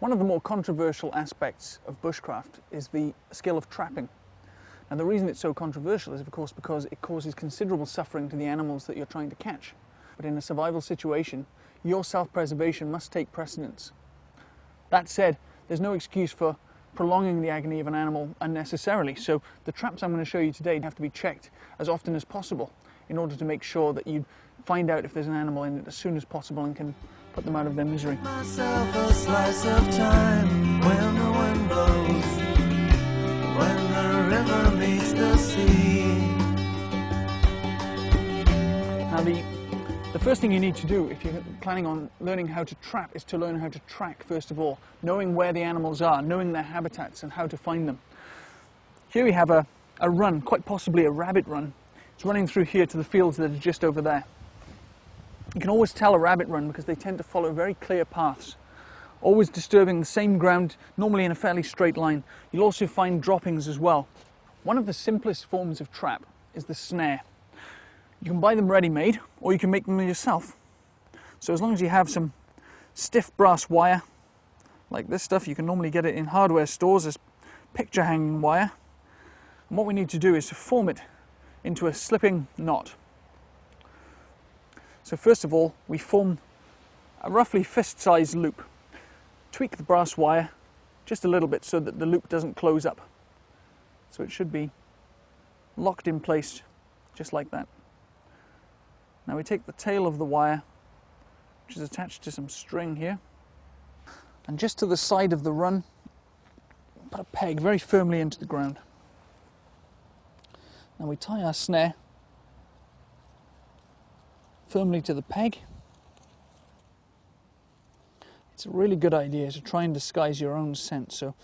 One of the more controversial aspects of bushcraft is the skill of trapping. And the reason it's so controversial is, of course, because it causes considerable suffering to the animals that you're trying to catch. But in a survival situation, your self-preservation must take precedence. That said, there's no excuse for prolonging the agony of an animal unnecessarily, so the traps I'm going to show you today have to be checked as often as possible in order to make sure that you find out if there's an animal in it as soon as possible and can put them out of their misery. Myself a slice of time when the wind blows, when the river meets the sea. Now the first thing you need to do if you're planning on learning how to trap is to learn how to track first of all, knowing where the animals are, knowing their habitats and how to find them. Here we have a run, quite possibly a rabbit run. It's running through here to the fields that are just over there. You can always tell a rabbit run because they tend to follow very clear paths, always disturbing the same ground, normally in a fairly straight line. You'll also find droppings as well. One of the simplest forms of trap is the snare. You can buy them ready-made or you can make them yourself. So as long as you have some stiff brass wire, like this stuff, you can normally get it in hardware stores as picture hanging wire. And what we need to do is to form it into a slipping knot. So first of all, we form a roughly fist-sized loop. Tweak the brass wire just a little bit so that the loop doesn't close up. So it should be locked in place just like that. Now we take the tail of the wire, which is attached to some string here, and just to the side of the run, put a peg very firmly into the ground. Now we tie our snare firmly to the peg. It's a really good idea to try and disguise your own scent. So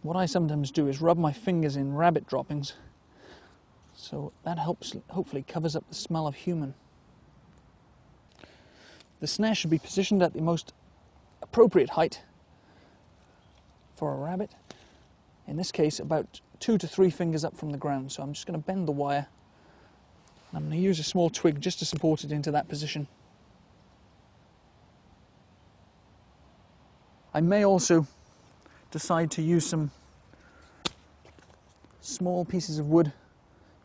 what I sometimes do is rub my fingers in rabbit droppings, so that hopefully covers up the smell of human. The snare should be positioned at the most appropriate height for a rabbit. In this case, about 2 to 3 fingers up from the ground. So I'm just going to bend the wire. I'm going to use a small twig just to support it into that position. I may also decide to use some small pieces of wood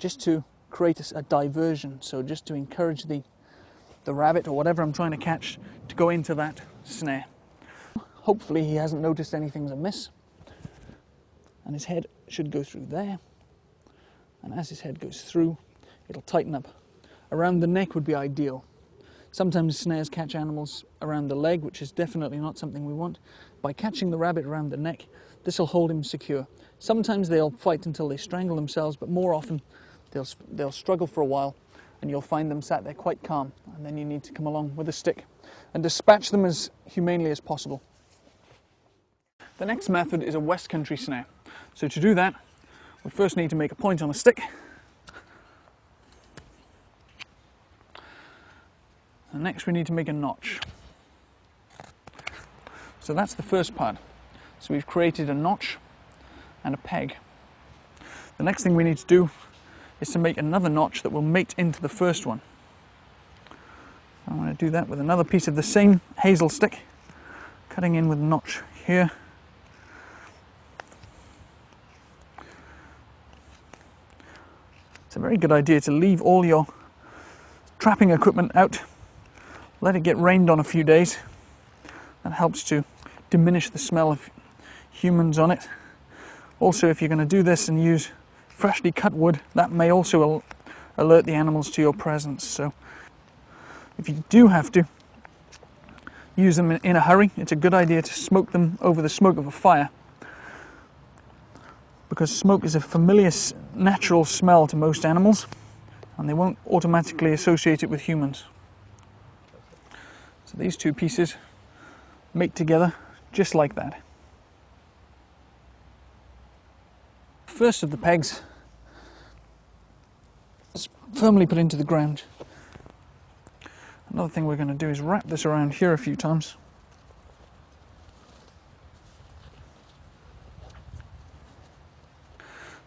just to create a diversion, so just to encourage the rabbit or whatever I'm trying to catch to go into that snare. Hopefully he hasn't noticed anything's amiss, and his head should go through there, and as his head goes through, it'll tighten up. Around the neck would be ideal. Sometimes snares catch animals around the leg, which is definitely not something we want. By catching the rabbit around the neck, this will hold him secure. Sometimes they'll fight until they strangle themselves, but more often they'll struggle for a while, and you'll find them sat there quite calm, and then you need to come along with a stick and dispatch them as humanely as possible. The next method is a west country snare. So to do that, we first need to make a point on a stick. And next we need to make a notch. So that's the first part. So we've created a notch and a peg. The next thing we need to do is to make another notch that will mate into the first one. I'm going to do that with another piece of the same hazel stick, cutting in with a notch here. It's a very good idea to leave all your trapping equipment out. Let it get rained on a few days. That helps to diminish the smell of humans on it. Also, if you're going to do this and use freshly cut wood, that may also alert the animals to your presence. So if you do have to use them in a hurry, it's a good idea to smoke them over the smoke of a fire, because smoke is a familiar natural smell to most animals and they won't automatically associate it with humans. So these two pieces mate together just like that. First of the pegs is firmly put into the ground. Another thing we're going to do is wrap this around here a few times.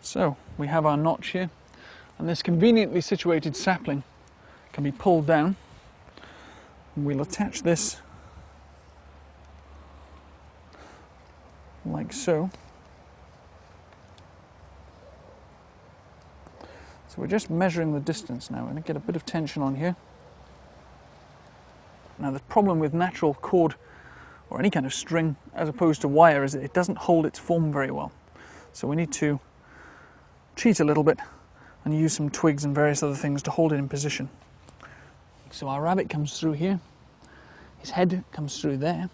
So we have our notch here, and this conveniently situated sapling can be pulled down, and we'll attach this like so. So we're just measuring the distance now. We're going to get a bit of tension on here. Now the problem with natural cord or any kind of string as opposed to wire is that it doesn't hold its form very well. So we need to cheat a little bit and use some twigs and various other things to hold it in position. So our rabbit comes through here, his head comes through there,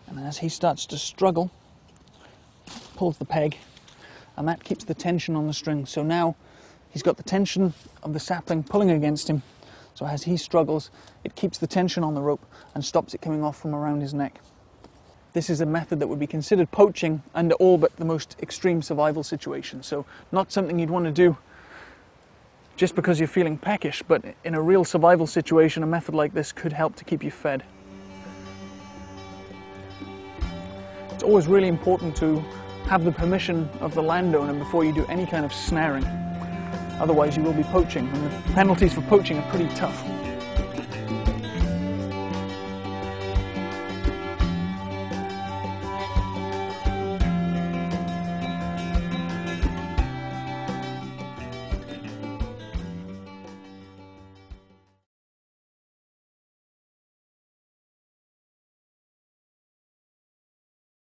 and as he starts to struggle, pulls the peg, and that keeps the tension on the string. So now he's got the tension of the sapling pulling against him, so as he struggles, it keeps the tension on the rope and stops it coming off from around his neck. This is a method that would be considered poaching under all but the most extreme survival situations. So not something you'd want to do just because you're feeling peckish, but in a real survival situation, a method like this could help to keep you fed. It's always really important to have the permission of the landowner before you do any kind of snaring. Otherwise you will be poaching, and the penalties for poaching are pretty tough.